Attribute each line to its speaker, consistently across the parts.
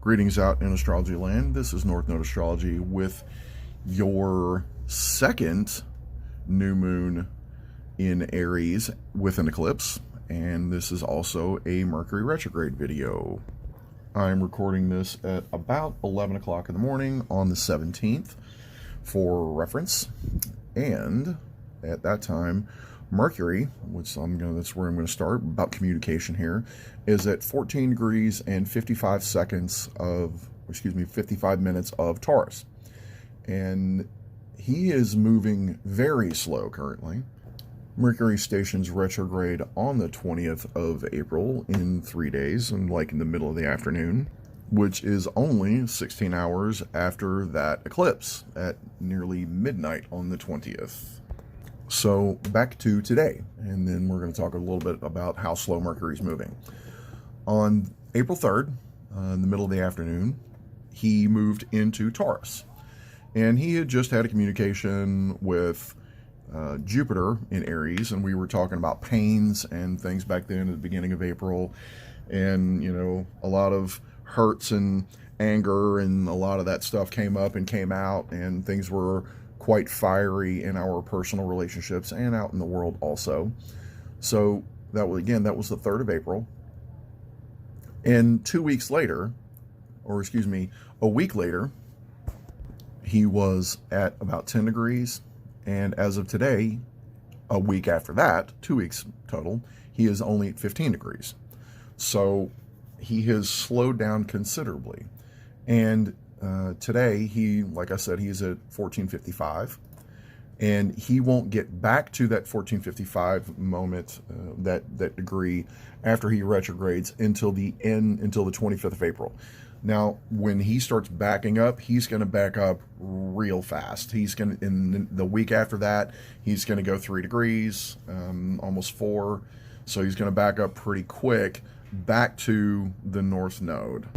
Speaker 1: Greetings out in astrology land. This is North Node Astrology with your second new moon in Aries with an eclipse, and this is also a Mercury Retrograde video. I'm recording this at about 11 o'clock in the morning on the 17th for reference, and at that time Mercury, which that's where I'm going to start, about communication here, is at 14 degrees and 55 minutes of Taurus. And he is moving very slow currently. Mercury stations retrograde on the 20th of April in 3 days, and like in the middle of the afternoon, which is only 16 hours after that eclipse at nearly midnight on the 20th. So back to today, and then we're going to talk a little bit about how slow Mercury is moving. On April 3rd, in the middle of the afternoon, he moved into Taurus. And he had just had a communication with Jupiter in Aries, and we were talking about pains and things back then at the beginning of April. And, a lot of hurts and anger and a lot of that stuff came up and came out, and things were quite fiery in our personal relationships and out in the world also. So that was the 3rd of April. And 2 weeks later, a week later, he was at about 10 degrees. And as of today, a week after that, 2 weeks total, he is only at 15 degrees. So he has slowed down considerably. And today, like I said, he's at 1455, and he won't get back to that 1455 moment, that degree, after he retrogrades until the 25th of April. Now, when he starts backing up, he's going to back up real fast. In the week after that, he's going to go 3 degrees, almost 4. So he's going to back up pretty quick back to the North Node.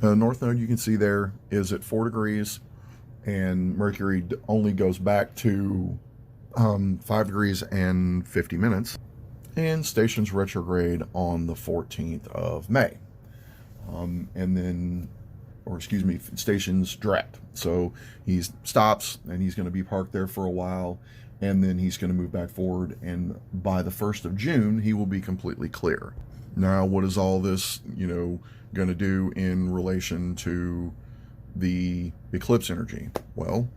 Speaker 1: North Node, you can see there, is at 4 degrees, and Mercury only goes back to 5 degrees and 50 minutes, and stations retrograde on the 14th of May. Stations direct. So he stops, and he's going to be parked there for a while, and then he's going to move back forward, and by the 1st of June, he will be completely clear. Now, what is all this, going to do in relation to the eclipse energy? Well,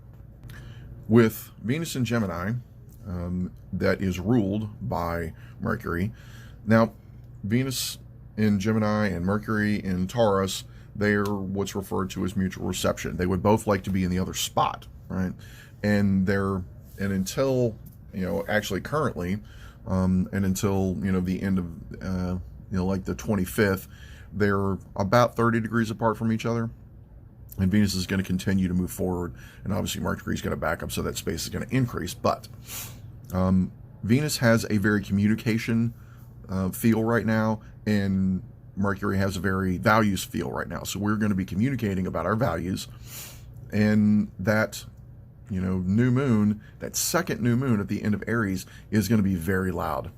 Speaker 1: with Venus in Gemini, that is ruled by Mercury. Now, Venus in Gemini and Mercury in Taurus, they're what's referred to as mutual reception. They would both like to be in the other spot, right? And until, currently, and until, the end of, like the 25th, they're about 30 degrees apart from each other, and Venus is going to continue to move forward, and obviously Mercury is going to back up, so that space is going to increase. But Venus has a very communication feel right now, and Mercury has a very values feel right now. So we're going to be communicating about our values, and that new moon, that second new moon at the end of Aries, is going to be very loud.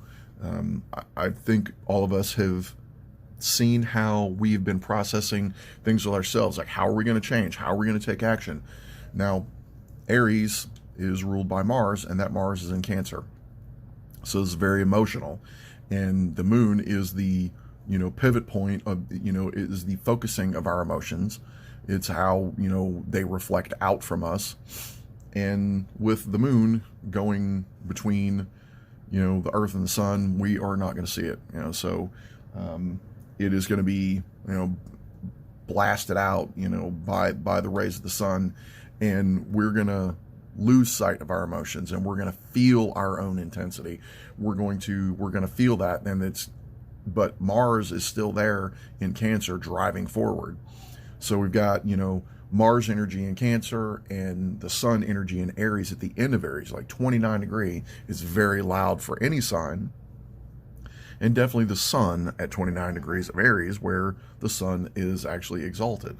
Speaker 1: I think all of us have seen how we've been processing things with ourselves, like how are we going to change, how are we going to take action. Now, Aries is ruled by Mars, and that Mars is in Cancer, so it's very emotional, and the moon is the pivot point of, is the focusing of our emotions. It's how they reflect out from us, and with the moon going between the Earth and the Sun, we are not going to see it. So it is going to be blasted out by the rays of the sun, and we're going to lose sight of our emotions, and we're going to feel our own intensity. We're going to feel that, but Mars is still there in Cancer, driving forward. So we've got Mars energy in Cancer and the Sun energy in Aries at the end of Aries, like 29 degree, is very loud for any sign. And definitely the Sun at 29 degrees of Aries, where the Sun is actually exalted.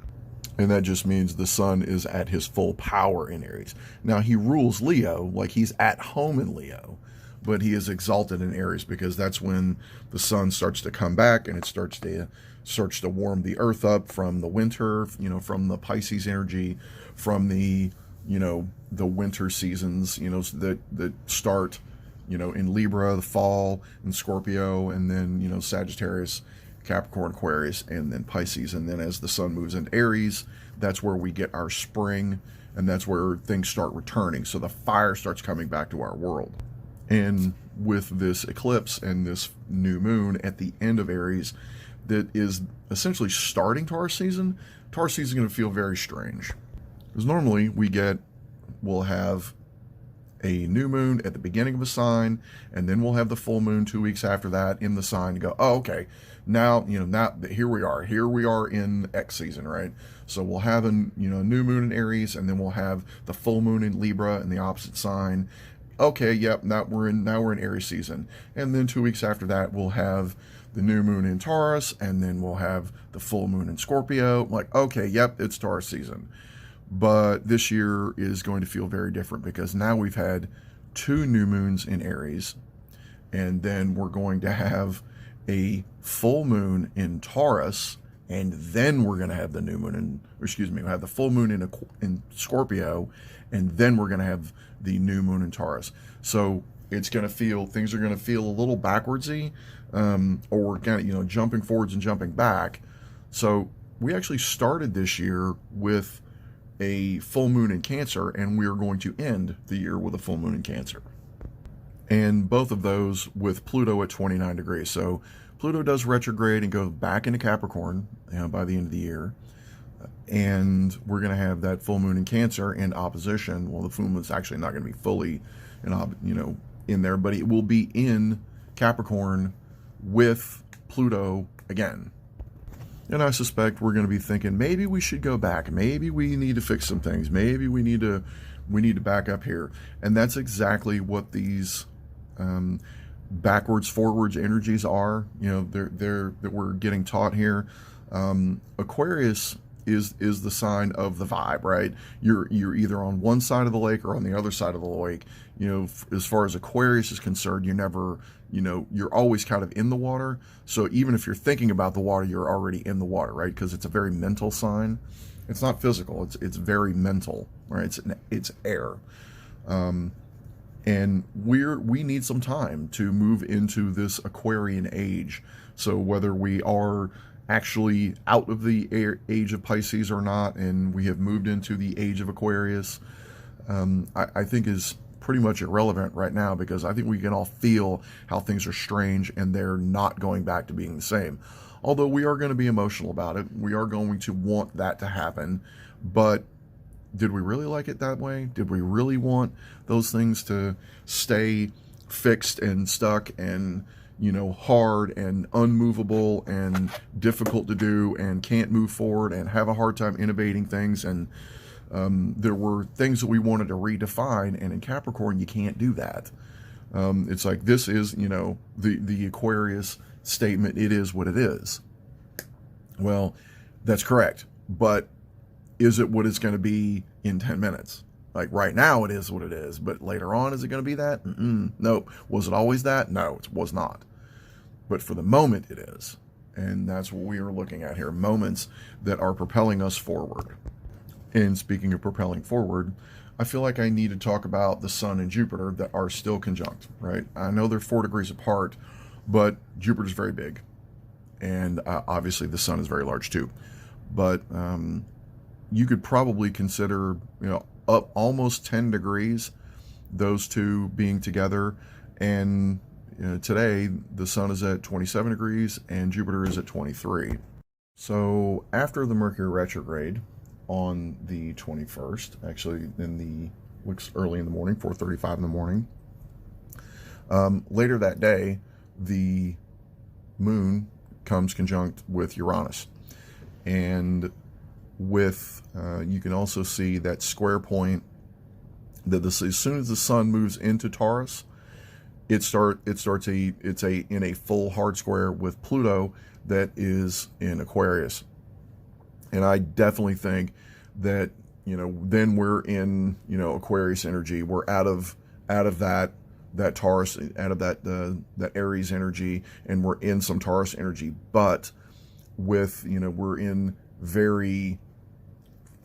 Speaker 1: And that just means the Sun is at his full power in Aries. Now, he rules Leo, like he's at home in Leo, but he is exalted in Aries because that's when the sun starts to come back and it starts to warm the earth up from the winter, from the Pisces energy, from the the winter seasons, that start, in Libra, the fall, and Scorpio, and then, Sagittarius, Capricorn, Aquarius, and then Pisces. And then as the sun moves into Aries, that's where we get our spring, and that's where things start returning. So the fire starts coming back to our world. And with this eclipse and this new moon at the end of Aries, that is essentially starting Taurus season is going to feel very strange. Because normally we'll have a new moon at the beginning of a sign, and then we'll have the full moon 2 weeks after that in the sign to go, oh, okay, now here we are in X season, right? So we'll have a new moon in Aries, and then we'll have the full moon in Libra in the opposite sign. Okay, yep, now we're in Aries season. And then 2 weeks after that, we'll have the new moon in Taurus, and then we'll have the full moon in Scorpio. Like, okay, yep, it's Taurus season. But this year is going to feel very different because now we've had 2 new moons in Aries, and then we're going to have a full moon in Taurus, and then we're going to have the new moon we'll have the full moon in Scorpio, and then we're going to have the new moon in Taurus. So things are going to feel a little backwardsy, or kind of, jumping forwards and jumping back. So we actually started this year with a full moon in Cancer, and we are going to end the year with a full moon in Cancer. And both of those with Pluto at 29 degrees. So Pluto does retrograde and go back into Capricorn by the end of the year. And we're going to have that full moon in Cancer in opposition. Well, the full moon is actually not going to be fully in there, but it will be in Capricorn with Pluto again. And I suspect we're going to be thinking, maybe we should go back. Maybe we need to fix some things. Maybe we need to back up here. And that's exactly what these backwards, forwards energies are. That we're getting taught here. Aquarius is the sign of the vibe, right? You're either on one side of the lake or on the other side of the lake. As far as Aquarius is concerned, you're always kind of in the water. So even if you're thinking about the water, you're already in the water, right? Because it's a very mental sign. It's not physical. It's very mental, right? It's air. And we need some time to move into this Aquarian age. So whether we are actually out of the age of Pisces or not, and we have moved into the age of Aquarius, I think is pretty much irrelevant right now, because I think we can all feel how things are strange and they're not going back to being the same. Although we are going to be emotional about it. We are going to want that to happen. But did we really like it that way? Did we really want those things to stay fixed and stuck and hard and unmovable and difficult to do and can't move forward and have a hard time innovating things? And there were things that we wanted to redefine, and in Capricorn you can't do that. It's like, this is the Aquarius statement, it is what it is. Well, that's correct, but is it what it's going to be in 10 minutes? Like right now it is what it is, but later on, is it going to be that? Nope. Was it always that? No, it was not. But for the moment it is. And that's what we are looking at here, moments that are propelling us forward. And speaking of propelling forward, I feel like I need to talk about the Sun and Jupiter that are still conjunct, right? I know they're 4 degrees apart, but Jupiter's very big. And obviously the Sun is very large too. But you could probably consider, up almost 10 degrees, those two being together. And today the Sun is at 27 degrees and Jupiter is at 23. So after the Mercury retrograde on the 21st, actually looks early in the morning, 4:35 in the morning, later that day, the moon comes conjunct with Uranus. And with you can also see that square point that as soon as the Sun moves into Taurus, it's in a full hard square with Pluto that is in Aquarius. And I definitely think that then we're in Aquarius energy. We're out of that that Taurus, out of that Aries energy, and we're in some Taurus energy, but with, we're in very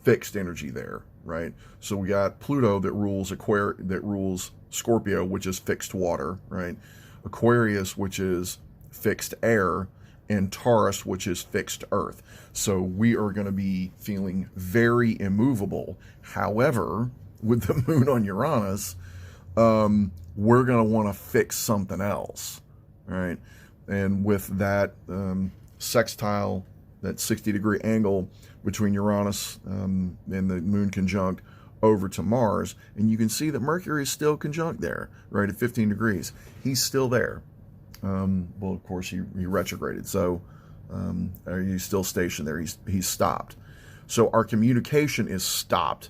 Speaker 1: fixed energy there, right? So we got Pluto that rules Scorpio, which is fixed water, right? Aquarius, which is fixed air, and Taurus, which is fixed earth. So we are going to be feeling very immovable. However, with the moon on Uranus, we're going to want to fix something else, right? And with that sextile, that 60-degree angle between Uranus and the moon conjunct over to Mars, and you can see that Mercury is still conjunct there, right, at 15 degrees. He's still there. Well, of course, he retrograded, so he's still stationed there. He's stopped. So our communication is stopped,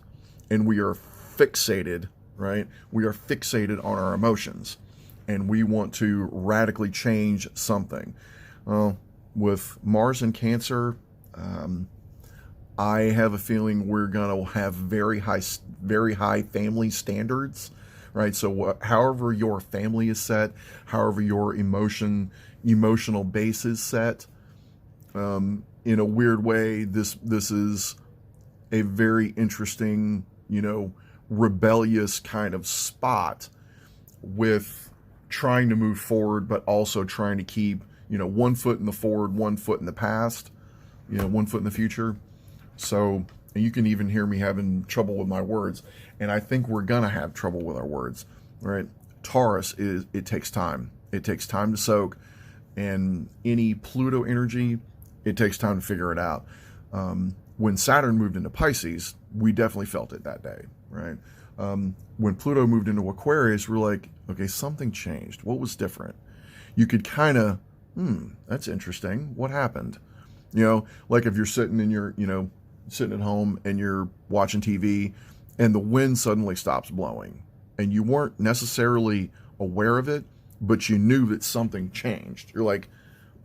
Speaker 1: and we are fixated, right? We are fixated on our emotions, and we want to radically change something. Well, with Mars in Cancer, I have a feeling we're going to have very high family standards, right? So however your family is set, however your emotional base is set, in a weird way, this is a very interesting, rebellious kind of spot with trying to move forward, but also trying to keep, one foot in the forward, one foot in the past, one foot in the future. So you can even hear me having trouble with my words, and I think we're gonna have trouble with our words, right? Taurus it takes time. It takes time to soak, and any Pluto energy, it takes time to figure it out. When Saturn moved into Pisces, we definitely felt it that day, right? When Pluto moved into Aquarius, we're like, okay, something changed. What was different? You could kind of, that's interesting. What happened? Like if you're sitting in your, sitting at home and you're watching TV and the wind suddenly stops blowing and you weren't necessarily aware of it, but you knew that something changed. You're like,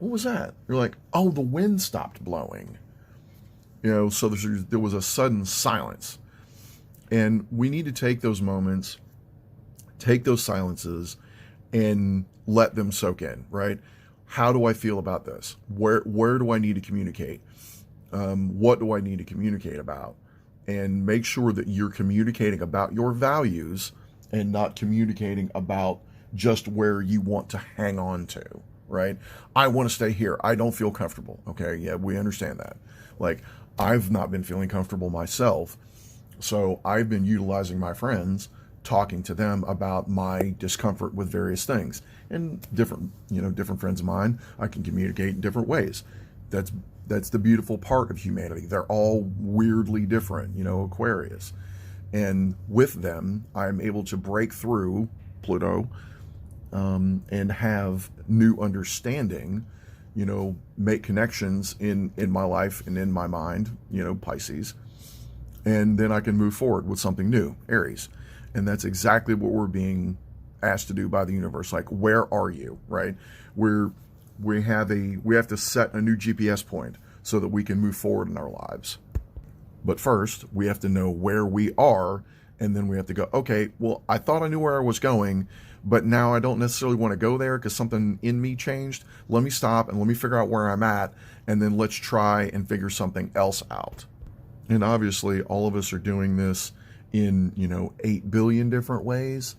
Speaker 1: what was that? You're like, oh, the wind stopped blowing. So there was a sudden silence. And we need to take those moments, take those silences, and let them soak in, right? How do I feel about this? Where do I need to communicate? What do I need to communicate about? And make sure that you're communicating about your values and not communicating about just where you want to hang on to, right? I want to stay here. I don't feel comfortable. Okay, yeah, we understand that. Like, I've not been feeling comfortable myself, so I've been utilizing my friends, talking to them about my discomfort with various things. And different friends of mine, I can communicate in different ways. That's the beautiful part of humanity. They're all weirdly different, Aquarius. And with them, I'm able to break through Pluto and have new understanding, make connections in my life and in my mind, Pisces. And then I can move forward with something new, Aries. And that's exactly what we're being asked to do by the universe. Like, where are you, right? We have to set a new GPS point so that we can move forward in our lives. But first, we have to know where we are, and then we have to go, okay, well, I thought I knew where I was going, but now I don't necessarily want to go there because something in me changed. Let me stop and let me figure out where I'm at, and then let's try and figure something else out. And obviously, all of us are doing this in, 8 billion different ways.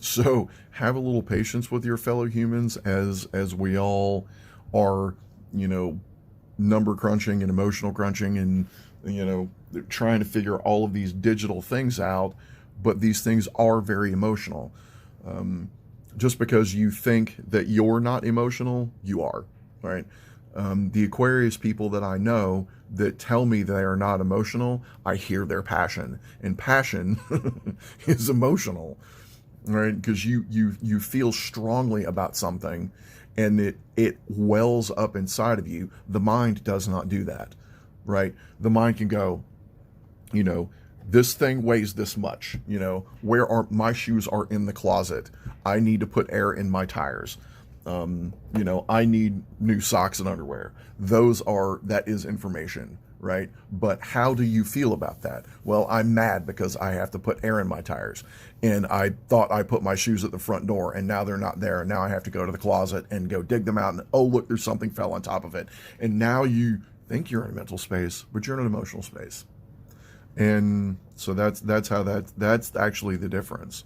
Speaker 1: So have a little patience with your fellow humans as we all are, number crunching and emotional crunching and, trying to figure all of these digital things out. But these things are very emotional. Just because you think that you're not emotional, you are, right? The Aquarius people that I know that tell me they are not emotional, I hear their passion, and passion is emotional, right? Because you feel strongly about something, and it wells up inside of you. The mind does not do that, right? The mind can go, this thing weighs this much, where are my shoes are in the closet. I need to put air in my tires. I need new socks and underwear. That is information, right? But how do you feel about that? Well, I'm mad because I have to put air in my tires. And I thought I put my shoes at the front door, and now they're not there. Now I have to go to the closet and go dig them out. And oh, look, there's something fell on top of it. And now you think you're in a mental space, but you're in an emotional space. And so that's actually the difference.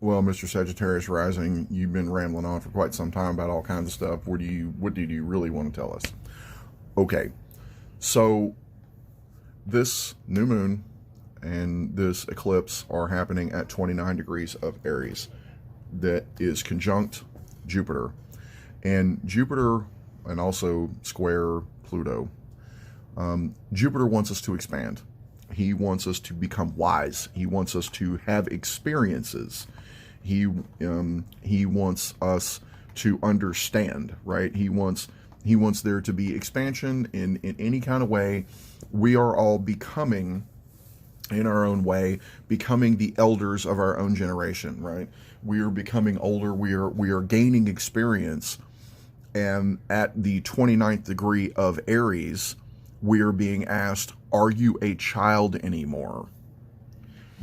Speaker 1: Well, Mr. Sagittarius rising, you've been rambling on for quite some time about all kinds of stuff. What did you really want to tell us? Okay, so this new moon and this eclipse are happening at 29 degrees of Aries. That is conjunct Jupiter. And Jupiter, and also square Pluto. Jupiter wants us to expand. He wants us to become wise. He wants us to have experiences. He wants us to understand, right? He wants there to be expansion in any kind of way. We are all becoming, in our own way, becoming the elders of our own generation, right? We are becoming older. We are gaining experience. And at the 29th degree of Aries, we are being asked, are you a child anymore?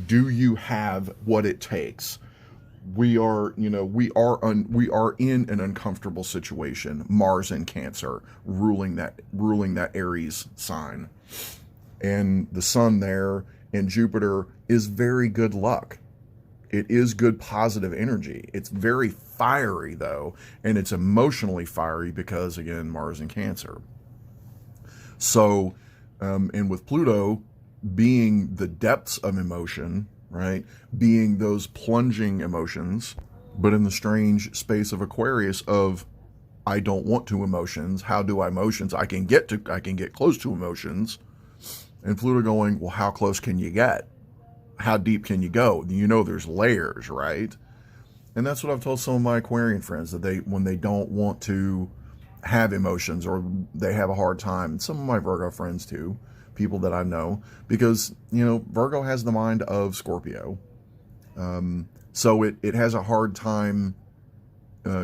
Speaker 1: Do you have what it takes? We are in an uncomfortable situation. Mars in Cancer ruling that Aries sign. And the sun there and Jupiter is very good luck. It is good positive energy. It's very fiery though, and it's emotionally fiery because again, Mars in Cancer. So, and with Pluto being the depths of emotion, right? Being those plunging emotions, but in the strange space of Aquarius of, I don't want to emotions. How do I emotions? I can get close to emotions. And Pluto going, well, how close can you get? How deep can you go? You know, there's layers, right? And that's what I've told some of my Aquarian friends, that when they don't want to have emotions or they have a hard time, and some of my Virgo friends too, people that I know, because Virgo has the mind of Scorpio, so it has a hard time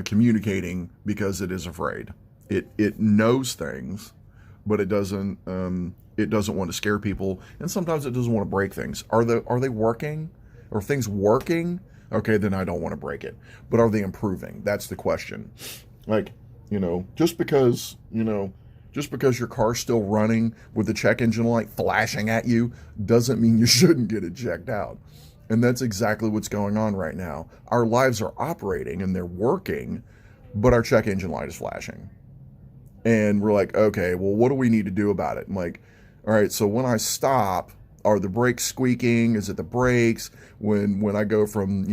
Speaker 1: communicating because it is afraid. It knows things, but it doesn't want to scare people, and sometimes it doesn't want to break things. Are they working? Are things working? Okay, then I don't want to break it. But are they improving? That's the question. Like, just because your car's still running with the check engine light flashing at you doesn't mean you shouldn't get it checked out. And that's exactly what's going on right now. Our lives are operating and they're working, but our check engine light is flashing. And we're like, okay, well, what do we need to do about it? I'm like, all right, so when I stop, are the brakes squeaking? Is it the brakes? When I go from,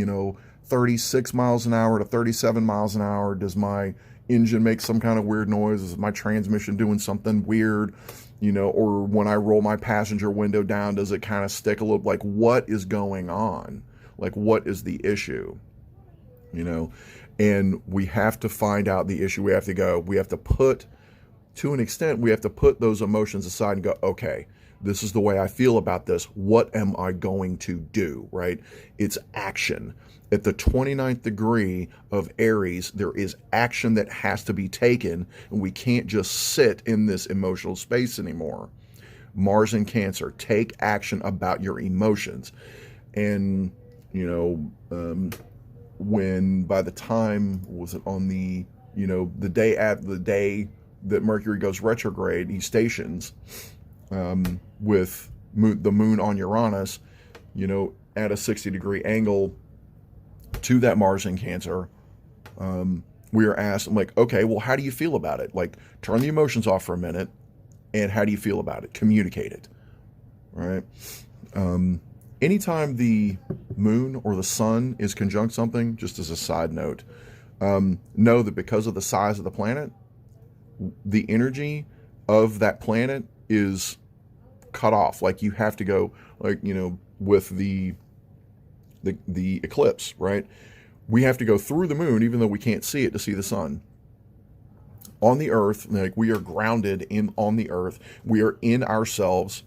Speaker 1: 36 miles an hour to 37 miles an hour, does my engine make some kind of weird noise? Is my transmission doing something weird? Or when I roll my passenger window down, does it kind of stick a little? Like, what is going on? Like, what is the issue? And we have to find out the issue. We have to put, to an extent, we have to put those emotions aside and go, okay, this is the way I feel about this. What am I going to do, right? It's action. At the 29th degree of Aries, there is action that has to be taken, and we can't just sit in this emotional space anymore. Mars in Cancer, take action about your emotions. And, when by the time, was it on the, the day that Mercury goes retrograde, he stations, with the moon on Uranus, at a 60-degree angle to that Mars in Cancer, we are asked, I'm like, okay, well, how do you feel about it? Like, turn the emotions off for a minute, and how do you feel about it? Communicate it, right? Anytime the moon or the sun is conjunct something, just as a side note, know that because of the size of the planet, the energy of that planet is cut off. Like, you have to go, with the eclipse, right? We have to go through the moon, even though we can't see it, to see the sun. On the earth, like, we are grounded on the earth. We are in ourselves,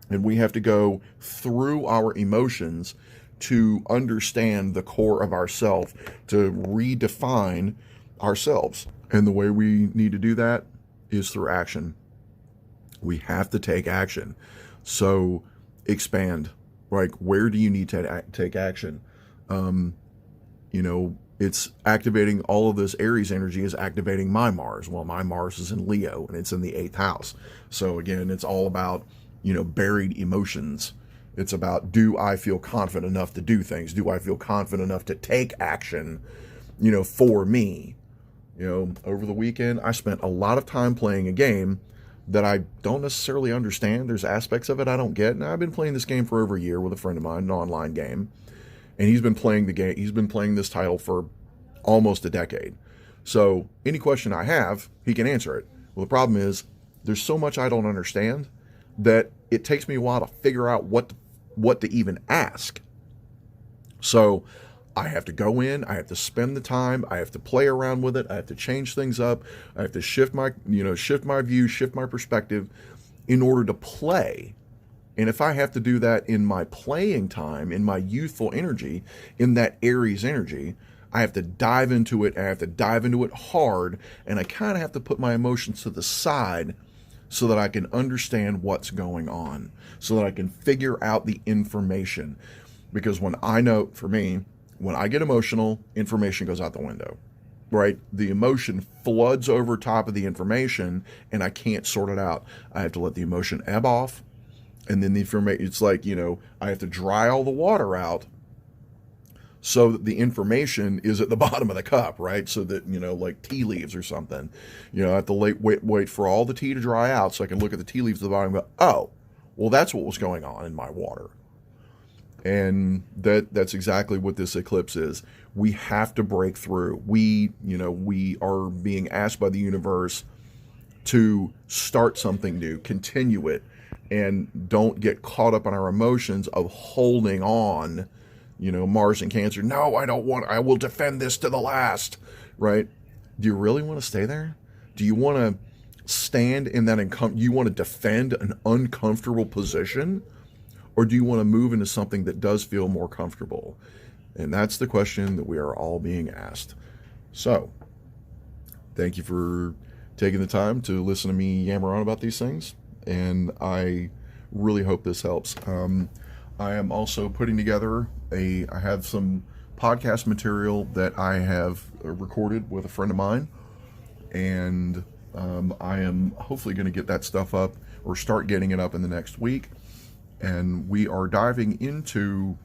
Speaker 1: and we have to go through our emotions to understand the core of ourself, to redefine ourselves. And the way we need to do that is through action. We have to take action. So expand. Like, where do you need to take action? It's activating all of this. Aries energy is activating my Mars. Well, my Mars is in Leo and it's in the 8th house. So again, it's all about, buried emotions. It's about, do I feel confident enough to do things? Do I feel confident enough to take action, for me? Over the weekend, I spent a lot of time playing a game that I don't necessarily understand. There's aspects of it I don't get. And I've been playing this game for over a year with a friend of mine, an online game. And he's been playing the game. He's been playing this title for almost a decade. So any question I have, he can answer it. Well, the problem is there's so much I don't understand that it takes me a while to figure out what to even ask. So I have to go in, I have to spend the time, I have to play around with it, I have to change things up, I have to shift my view, shift my perspective in order to play. And if I have to do that in my playing time, in my youthful energy, in that Aries energy, I have to dive into it, I have to dive into it hard, and I kind of have to put my emotions to the side so that I can understand what's going on, so that I can figure out the information. Because when I get emotional, information goes out the window, right? The emotion floods over top of the information and I can't sort it out. I have to let the emotion ebb off. And then the information, it's like, I have to dry all the water out so that the information is at the bottom of the cup, right? So that, like tea leaves or something, I have to wait for all the tea to dry out so I can look at the tea leaves at the bottom and go, oh, well, that's what was going on in my water. And that's exactly what this eclipse is. We have to break through. We are being asked by the universe to start something new, continue it, and don't get caught up in our emotions of holding on. Mars and Cancer. No, I will defend this to the last, right? Do you really want to stay there? Do you want to stand in that, you want to defend an uncomfortable position? Or do you want to move into something that does feel more comfortable? And that's the question that we are all being asked. So, thank you for taking the time to listen to me yammer on about these things. And I really hope this helps. I am also putting together I have some podcast material that I have recorded with a friend of mine. And I am hopefully going to get that stuff up or start getting it up in the next week. And we are diving into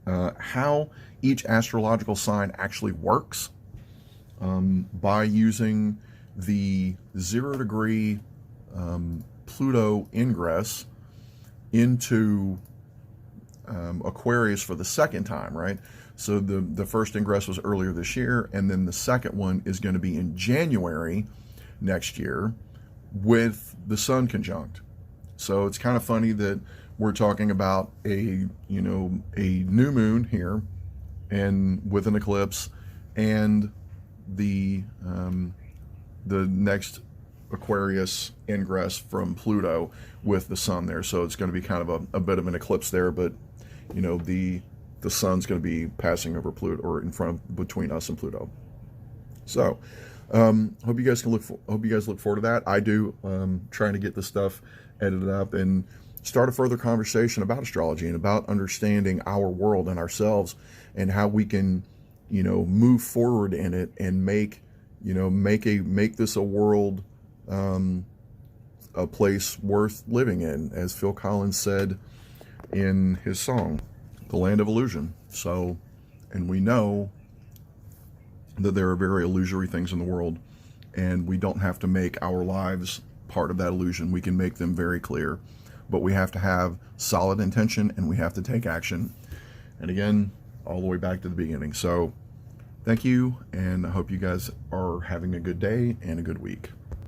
Speaker 1: how each astrological sign actually works by using the 0-degree Pluto ingress into Aquarius for the second time, right? So the first ingress was earlier this year, and then the second one is going to be in January next year with the Sun conjunct. So it's kind of funny that we're talking about a new moon here, and with an eclipse, and the next Aquarius ingress from Pluto with the Sun there. So it's going to be kind of a bit of an eclipse there, but the Sun's going to be passing over Pluto, or between us and Pluto. So hope you guys look forward to that. I do, trying to get this stuff edited up and start a further conversation about astrology and about understanding our world and ourselves and how we can, move forward in it and make this a world, a place worth living in, as Phil Collins said in his song, The Land of Illusion. So, and we know that there are very illusory things in the world, and we don't have to make our lives part of that illusion. We can make them very clear, but we have to have solid intention and we have to take action. And again, all the way back to the beginning. So thank you, and I hope you guys are having a good day and a good week.